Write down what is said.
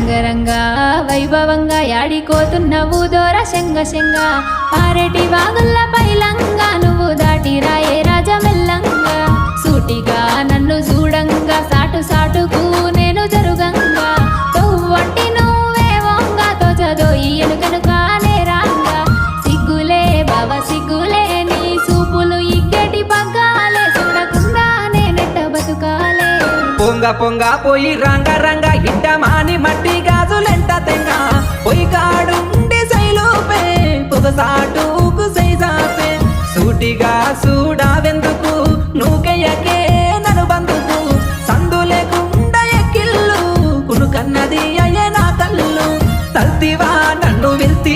రంగరంగా వైభవంగా యాడికోతున్నవు దోర శంగ శంగ పారెటి వాగుల్ల పైలంగా నువ్వు దాటి రాయే రాజమెల్లంగా సూటిగా నన్ను చూడంగా సాటు సాటుకు నేను జరుగంగా తొవ్వంటి నువ్వే వంగా తోచదోయి ఎనుకనుక నేరాంగా సిగ్గులే బావ సిగ్గులే నీ సూపులు ఇగ్గటి పగ్గాలే చూడకుండా నేనెట్ట బతుకాలే పొంగ పొంగ పోయి రంగ రంగ ఇట్ట మాని మట్టి గాజులెంట తెంగ పొయ్యి కాడుండి సైలోపే పొగసాటుకు సైజాపే సూటిగా చూడావెందుకు నువ్వుకెయ్యకే నన్ను బందుకు సందు లేకుండా ఎక్కిల్లు కునుకన్నది అయ్యే నా కళ్ళు తల్తివా నన్ను వెళ్తి